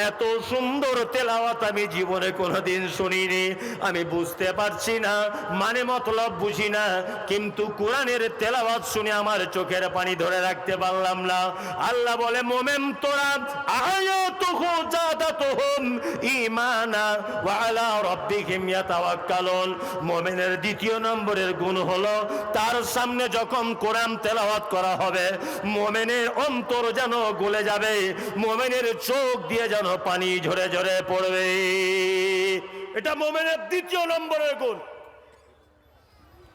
এত সুন্দর তেলাওয়াত আমি জীবনে কোনোদিন শুনিনি। আমি বুঝতে পারছি না, মানে মতলব বুঝি না, কিন্তু কোরআনের তেলাওয়াত শুনে আমার চোখের পানি ধরে রাখতে পারলাম না। আল্লাহ বলে, মোমেন তোরা আয়াতুহু জাদাতুহুম ঈমানা ওয়া আলা রাব্বিহিম ইয়াতাওয়াক্কালুন। মুমিনের দ্বিতীয় নম্বরের গুণ হলো তার সামনে যখন কোরআন তেলাওয়াত করা হবে মুমিনের অন্তর যেন গলে যাবে, মুমিনের চোখ দিয়ে যেন পানি ঝরে ঝরে পড়বে। এটা মুমিনের দ্বিতীয় নম্বরের গুণ।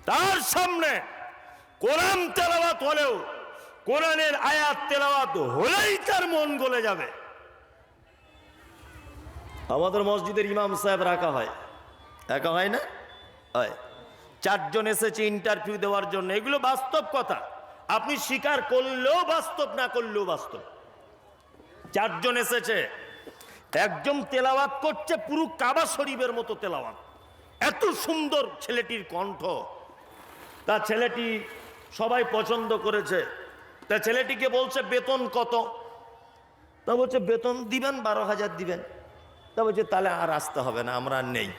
তার সামনে কোরআন তেলাওয়াত হলেও, কোরআনের আয়াত তেলাওয়াত হলেই তার মন গলে যাবে। আমাদের মসজিদের ইমাম সাহেব রাখা হয়, একা হয় না? হয়। 4 জন এসেছে ইন্টারভিউ দেওয়ার জন্য। এগুলো বাস্তব কথা, আপনি স্বীকার করলেও বাস্তব, না করলেও বাস্তব। 4 জন এসেছে, একজন তেলাওয়াত করছে পুরো কাবা শরীফের মতো তেলাওয়াত, এত সুন্দর ছেলেটির কণ্ঠ। তা ছেলেটি সবাই পছন্দ করেছে। তা ছেলেটিকে বলছে বেতন কত? তা বলছে বেতন দিবেন 12,000 দিবেন। তা বলছে তাহলে আর আসতে হবে না, আমরা আর নেই।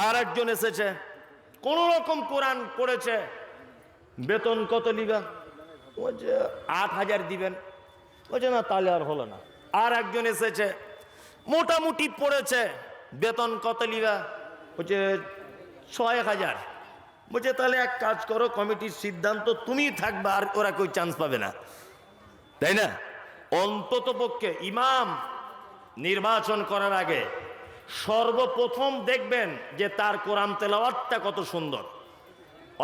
আর একজন এসেছে, কোন রকম কোরআন পড়েছে, বেতন কত নিবেন? বলছে 8,000 দিবেন। বলছে না, তাহলে আর হলো না। আর একজন এসেছে, মোটামুটি পড়েছে, বেতন কত নিবা? বলছে 6,000। বলছে তাহলে এক কাজ করো, কমিটির সিদ্ধান্ত তুমি থাকবে, আর ওরা কেউ চান্স পাবে না, তাই না? অন্তত পক্ষে ইমাম নির্বাচন করার আগে সর্বপ্রথম দেখবেন যে তার কোরআন তেলাওয়াতটা কত সুন্দর।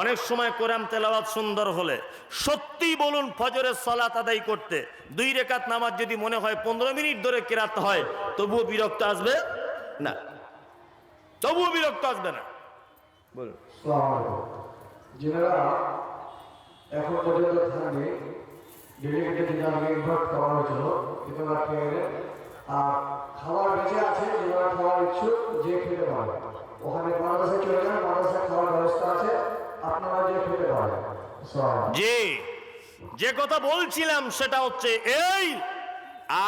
অনেক সময় কোরআন তেলাওয়াত সুন্দর হলে, সত্যি বলুন, ফজরের সালাত আদায় করতে 2 রাকাত নামাজ যদি মনে হয় 15 মিনিট ধরে কেরাত হয়, তবুও বিরক্ত আসবে না, তবুও বিরক্ত আসবে না। বলুন। যারা এখন পর্যন্ত থাকবে ডেলিগেটেড যারা ইনভাইট করা হয়েছিল, কিন্তু আর খাবার বেঁচে আছে, যারা খাওয়ার ইচ্ছুক যে খেতে পারে, ওখানে মাদ্রাসায় চলে যান, মাদ্রাসায় খাওয়ার ব্যবস্থা আছে, আপনারা যে খেতে পারেন। জি, যে কথা বলছিলাম সেটা হচ্ছে এই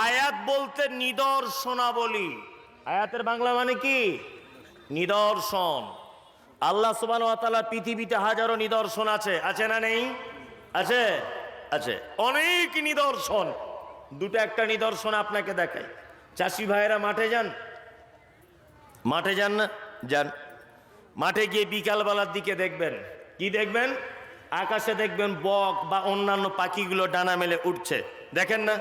আয়াত বলতে নিদর্শনাবলী। আয়াতের বাংলা মানে কি? নিদর্শন। আল্লাহ সুবহানাহু ওয়া তাআলা পৃথিবীতে হাজারো নিদর্শন আছে, আছে না নেই? আছে, আছে, অনেক নিদর্শন। দুটো একটা নিদর্শন আপনাকে দেখাই। চাষি ভাইয়েরা মাঠে যান, মাঠে যান না? যান। মাঠে গিয়ে বিকালবেলার দিকে দেখবেন, কি দেখবেন? আকাশে দেখবেন বক বা অন্যান্য পাখিগুলো ডানা মেলে উঠছে, দেখেন না?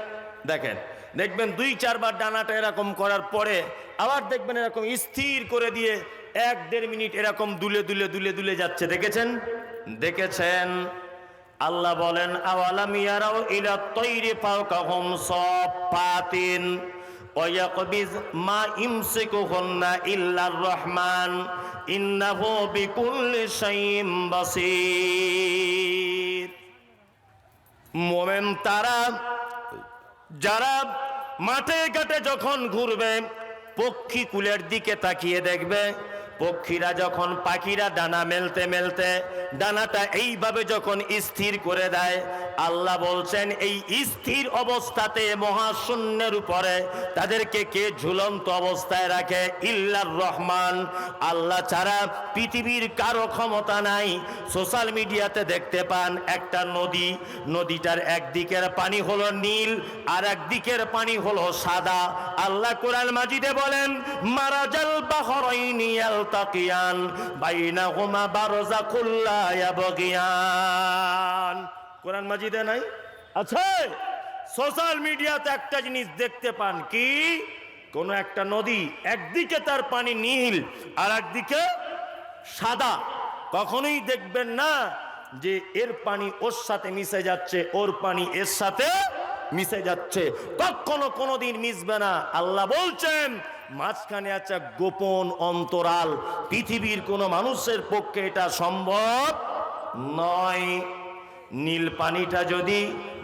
দেখেন। দেখবেন 2-4 বার ডানাটা এরকম করার পরে আবার দেখবেন এরকম স্থির করে দিয়ে 1-1.5 মিনিট এরকম দুলে দুলে দুলে দুলে যাচ্ছে, দেখেছেন? দেখেছেন? আল্লাহ বলেন, আওয়ালাম ইয়ারাউ ইলা তাইরি ফাওকাহুম সাফফাতিন ওয়া ইয়াকবিজ মা ইমসিকুহুন্না ইল্লার রহমান ইন্নাহু বিকুল্লি শাইইন বাসীর। মুমিন তারা যারা মাঠে ঘাটে যখন ঘুরবে, পক্ষী কুলের দিকে তাকিয়ে দেখবে, পক্ষীরা যখন, পাখিরা ডানা মেলতে মেলতে ডানাটা এইভাবে যখন স্থির করে দেয়, আল্লাহ বলছেন এই স্থির অবস্থাতে মহাশূন্যের উপরে তাদেরকে কে ঝুলন্ত অবস্থায় রাখে? ইল্লার রহমান, আল্লাহ ছাড়া পৃথিবীর কারো ক্ষমতা নাই। সোশ্যাল মিডিয়াতে দেখতে পান একটা নদী, নদীটার একদিকের পানি হলো নীল আর একদিকের পানি হলো সাদা। আল্লাহ কোরআন মাজিদে বলেন, মারাজাল বাহরাইনি ইয়ালতাকিয়ান বাইনাহুমা বারযাকুল লা ইয়াবগিয়ান। কোরআন মাজিদে নাই? আছে। সোশ্যাল মিডিয়াতে একটা জিনিস দেখতে পান, কি? কোন একটা নদী, একদিকে তার পানি নীল আর একদিকে সাদা। কখনোই দেখবেন না যে এর পানি ওর সাথে মিশে যাচ্ছে, ওর পানি এর সাথে মিশে যাচ্ছে, কখনো কোনোদিন মিশবে না। আল্লাহ বলছেন মাঝখানে আছে গোপন অন্তরাল, পৃথিবীর কোনো মানুষের পক্ষে এটা সম্ভব নয়। নীল পানিটা যদি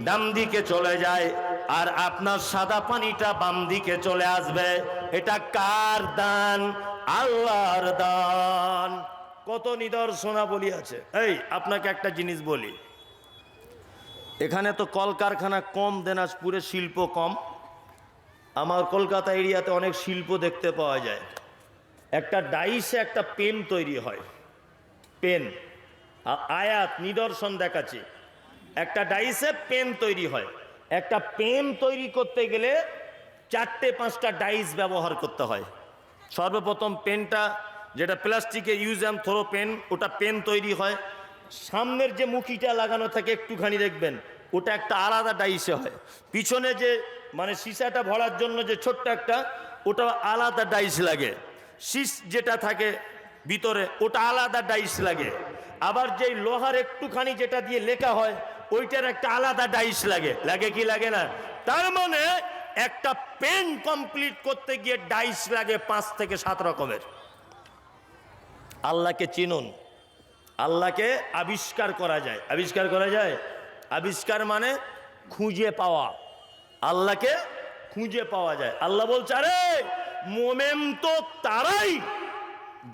ডান দিকে চলে যায় আর আপনার সাদা পানিটা বাম দিকে চলে আসবে, এটা কার দান? আল্লাহর দান। কত নিদর্শনাবলী আছে। এই আপনাকে একটা জিনিস বলি, এখানে তো কলকারখানা কম, দিনাজপুরে শিল্প কম, আমার কলকাতা এরিয়াতে অনেক শিল্প দেখতে পাওয়া যায়। একটা ডাইসে একটা পেন তৈরি হয়, পেন। আয়াত নিদর্শন দেখাচ্ছে, একটা ডাইসে পেন তৈরি হয়। একটা পেন তৈরি করতে গেলে 4-5টা ডাইস ব্যবহার করতে হয়। সর্বপ্রথম পেনটা, যেটা প্লাস্টিকের ইউজ অ্যান্ড থ্রো পেন, ওটা পেন তৈরি হয়। সামনের যে মুখিটা লাগানো থাকে একটুখানি দেখবেন, ওটা একটা আলাদা ডাইসে হয়। পিছনে যে মানে সীসাটা ভরার জন্য যে ছোট্ট একটা, ওটা আলাদা ডাইস লাগে। শীষ যেটা থাকে ভিতরে, ওটা আলাদা ডাইস লাগে। আবার যেই লোহার একটুখানি যেটা দিয়ে লেখা হয়, ওইটার একটা আলাদা ডাইস লাগে। লাগে কি লাগে না? তার মানে একটা পেন কমপ্লিট করতে গিয়ে ডাইস লাগে 5 থেকে 7 রকমের। আল্লাহকে চিনুন, আল্লাহকে আবিষ্কার করা যায়। আবিষ্কার করা যায়, আবিষ্কার মানে খুঁজে পাওয়া। আল্লাহকে খুঁজে পাওয়া যায়। আল্লাহ বলছে, আরে মোমেন তো তারাই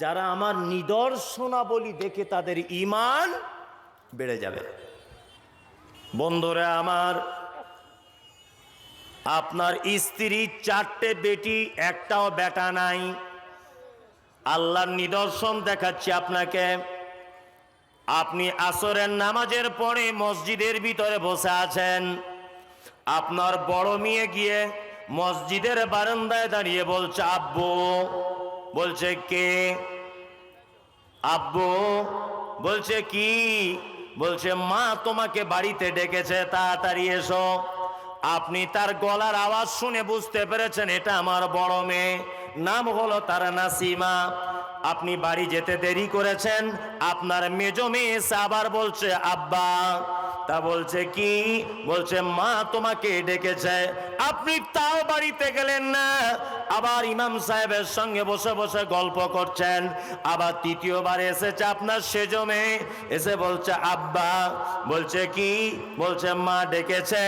যারা আমার নিদর্শনাবলী দেখে তাদের ঈমান বেড়ে যাবে। বন্ধুরা আমার, আপনার স্ত্রী 4টে বেটি, একটাও বেটা নাই। আল্লাহর নিদর্শন দেখাচ্ছি আপনাকে। আপনি আসরের নামাজের পরে মসজিদের ভিতরে বসে আছেন। আপনার বড় মেয়ে গিয়ে মসজিদের বারান্দায় দাঁড়িয়ে বলছে, আব্বু। বলছে, কে? আব্বু। বলছে, কি? বলছে, মা তোমাকে বাড়িতে ডেকেছে, তাড়াতাড়ি এসো। আপনি তার গলার আওয়াজ শুনে বুঝতে পেরেছেন এটা আমার বড় মেয়ে, নাম হলো তার নাসিমা। আপনি বাড়ি যেতে দেরি করেছেন। আপনার মেজো মেয়ে এসে আবার বলছে, আব্বা। তা বলছে, কি? বলছে, মা তোমাকে ডেকেছে। আপনি তাও বাড়িতে গেলেন না, আবার ইমাম সাহেবের সঙ্গে বসে বসে গল্প করছেন। আবার তৃতীয়বার এসেছে আপনার সেজো মেয়ে, এসে বলছে, আব্বা। বলছে, কি? বলছে, মা ডেকেছে।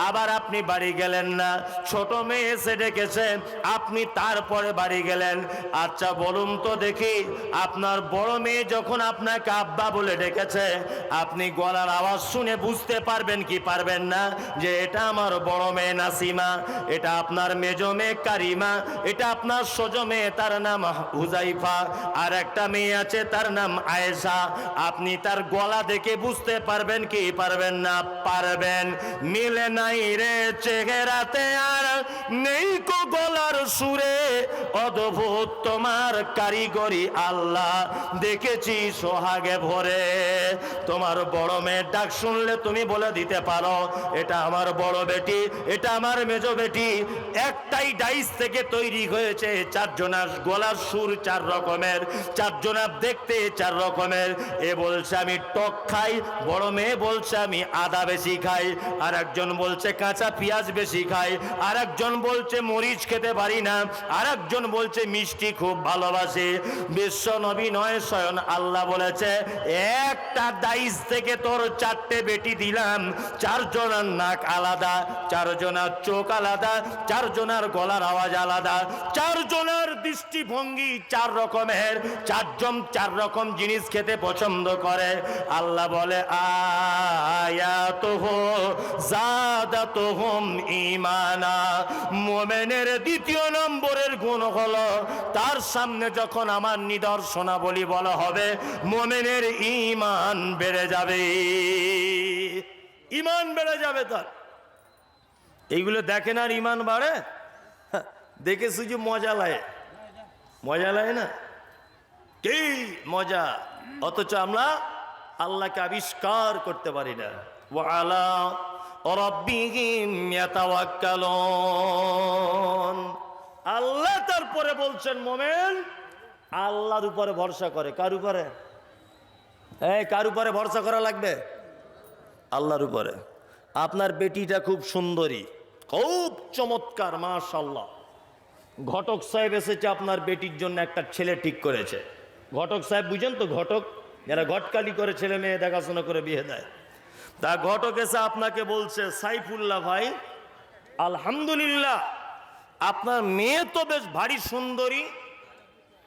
আবার আপনি বাড়ি গেলেন না। ছোট মেয়ে এসে ডেকেছে, আপনি তারপরে বাড়ি গেলেন। আচ্ছা বলুন তো দেখি, আপনার বড় মেয়ে যখন আপনাকে আব্বা বলে ডেকেছে, আপনি গলার আওয়াজ শুনে বুঝতে পারবেন কি পারবেন না যে এটা আমার বড় মেয়ে নাসিমা, এটা আপনার মেজো মেয়ে কারিমা, এটা আপনার সজো মেয়ে, তার নাম হুজাইফা, আর একটা মেয়ে আছে তার নাম আয়েশা। আপনি তার গলা দেখে বুঝতে পারবেন কি পারবেন না? পারবেন। মিলে নাই রে চেহারাতে আর নেই কো গলার সুরে, অদ্ভুত তোমার কারিগরি আল্লাহ দেখেছি সোহাগে ভরে। তোমার বড় মেয়ের ডাক শুনলে তুমি বলে দিতে পারো এটা আমার বড় বেটি, এটা আমার মেজো বেটি। একটাই ডাইস থেকে তৈরি হয়েছে 4 জনার গলার সুর 4 রকমের, 4 জনার দেখতে 4 রকমের। এ বলছে আমি টক খাই, বড় মেয়ে বলছে আমি আদা বেশি খাই, আর একজন বলছে কাঁচা পেঁয়াজ বেশি খাই, আর একজন বলছে মরিচ খেতে পারি না, আর একজন বলছে মিষ্টি খুব ভালোবাসে। বিশ্ব নবী নয়, স্বয়ং আল্লাহ বলেছে একটা ডাইস থেকে তোর 4টে বেটি দিলাম। 4 জনের নাক আলাদা, 4 জনের চোখ আলাদা, 4 জনের গলার আওয়াজ আলাদা, 4 জনের দৃষ্টিভঙ্গি 4 রকমের, 4 জন 4 রকম জিনিস খেতে পছন্দ করে। আল্লাহ বলে আয়াতুহু জাদাতুহুম ঈমানা। মুমিনের 2য় নম্বরের গুণ হলো তার সামনে যখন আমার নিদর্শনাবলী বলা হবে, মুমিনের ঈমান বেড়ে যাবে। ঈমান বেড়ে যাবে তার। এইগুলো দেখেন আর ঈমান বাড়ে? দেখে শুধু মজা লাগে, মজা লাগে না? কি মজা! অথচ আমরা আল্লাহকে আবিষ্কার করতে পারি না। ওয়া আলা রাব্বিহিম ইয়াতাওয়াক্কালুন। আল্লাহ তারপরে বলছেন মোমেন আল্লাহর উপরে ভরসা করে। কার উপরে? কার উপরে ভরসা করা লাগবে? আল্লাহর উপরে। আপনার বেটিটা খুব সুন্দরী, খুব চমৎকার, মাশাআল্লাহ। ঘটক সাহেব এসেছে আপনার বেটির জন্য একটা ছেলে ঠিক করেছে। ঘটক সাহেব বুঝেন তো? ঘটক যারা ঘটকালি করে ছেলে মেয়ে দেখাশোনা করে বিয়ে দেয়। তা ঘটক এসে আপনাকে বলছে, সাইফুল্লাহ ভাই, আলহামদুলিল্লাহ আপনার মেয়ে তো বেশ ভারী সুন্দরী।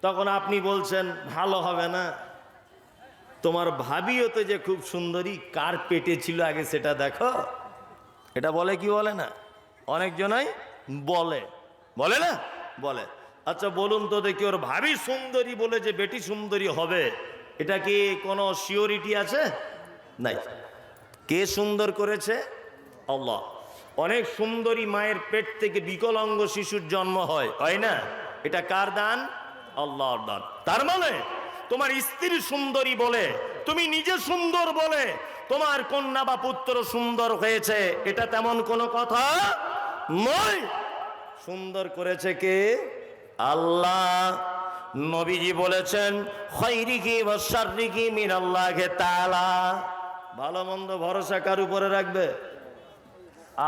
তখন আপনি বলছেন, ভালো হবে না? তোমার ভাবিও তো যে খুব সুন্দরী, কার পেটে ছিল আগে সেটা দেখো। এটা বলে কি বলে না? অনেকজনাই বলে। বলে না? বলে। আচ্ছা বলুন তো দেখি, ওর ভাবি সুন্দরী বলে যে বেটি সুন্দরী হবে, এটা কি কোনো সিওরিটি আছে? নাই। কে সুন্দর করেছে? আল্লাহ। অনেক সুন্দরী মায়ের পেট থেকে বিকলাঙ্গ শিশুর জন্ম হয় না? এটা কার দান? আল্লাহর দান। তার মানে তোমার স্ত্রী সুন্দরী বলে, তুমি নিজে সুন্দর বলে তোমার কন্যা বা পুত্র সুন্দর হয়েছে, এটা তেমন কোনো কথা নয়। সুন্দর করেছে কে? আল্লাহ। নবীজি বলেছেন, খায়রিকি ওয়া শাররিকি মিনাল্লাহি তাআলা। ভালো মন্দ ভরসা কার উপরে রাখবে?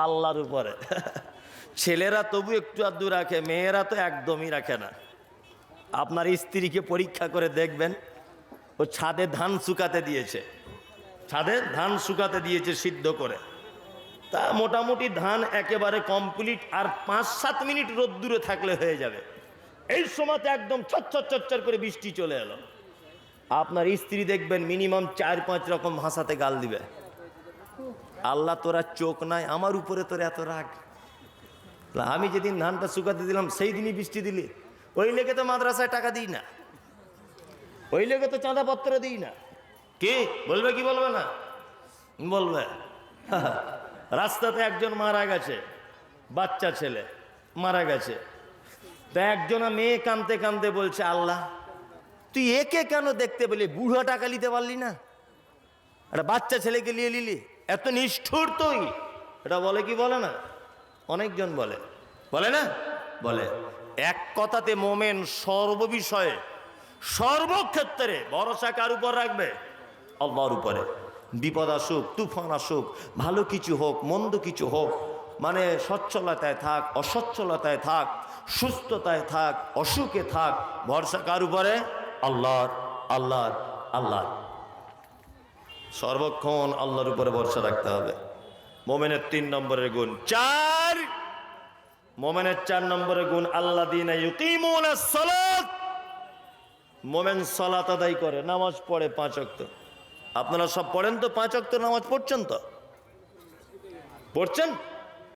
আল্লাহর উপরে। ছেলেরা তবু একটু আধটু রাখে, মেয়েরা তো একদমই রাখে না। আপনার স্ত্রীকে পরীক্ষা করে দেখবেন, ও ছাদে ধান শুকাতে দিয়েছে, ছাদে ধান শুকাতে দিয়েছে সিদ্ধ করে, তা মোটামুটি ধান একেবারে কমপ্লিট, আর 5-7 মিনিট রোদ্দুরে থাকলে হয়ে যাবে। এই সময়তে একদম চচ্চর চচ্চর করে বৃষ্টি চলে এলো। আপনার স্ত্রী দেখবেন মিনিমাম 4-5 রকম ভাষাতে গাল দিবে। আল্লাহ, তোরা চোখ নাই, আমার উপরে তোর এত রাগ? আমি যেদিন ধানটা শুকাতে দিলাম সেই দিনই বৃষ্টি দিলি? ওই লেগে তো মাদ্রাসায় টাকা দিই না, ওই লেগে তো চাঁদাপত্র দিই না। কে বলবে? কি বলবে না? বলবে। রাস্তাতে একজন মারা গেছে, বাচ্চা ছেলে মারা গেছে। তা একজনা মেয়ে কাঁদতে কাঁদতে বলছে, আল্লাহ তুই একে কেন দেখতে পেলি? বুড়ো টাকা নিতে পারলি না? একটা বাচ্চা ছেলেকে নিয়ে নিলি? এত নিষ্ঠুর তুই? এটা বলে কি বলে না? অনেকজন বলে, বলে না? বলে। এক কথাতে মোমেন সর্ববিষয়ে সর্বক্ষেত্রে ভরসা কার উপর রাখবে? আল্লাহর উপরে। বিপদ আসুক, তুফান আসুক, ভালো কিছু হোক, মন্দ কিছু হোক, মানে সচ্ছলতায় থাক, অসচ্ছলতায় থাক, সুস্থতায় থাক, অসুখে থাক, ভরসা কার উপরে? আল্লাহর। আল্লাহর। আল্লাহ। সর্বক্ষণ আল্লাহর উপরে ভরসা রাখতে হবে। মোমেনের 3 নম্বরের গুণ। 4 মোমেনের 4 নম্বরের গুণ, আল্লাযীনা ইউকিমুনাস সালাত। মোমেন সালাত আদায় করে, নামাজ পড়ে 5 ওয়াক্ত। আপনারা সব পড়েন তো? 5 ওয়াক্ত নামাজ পড়ছেন তো? পড়ছেন?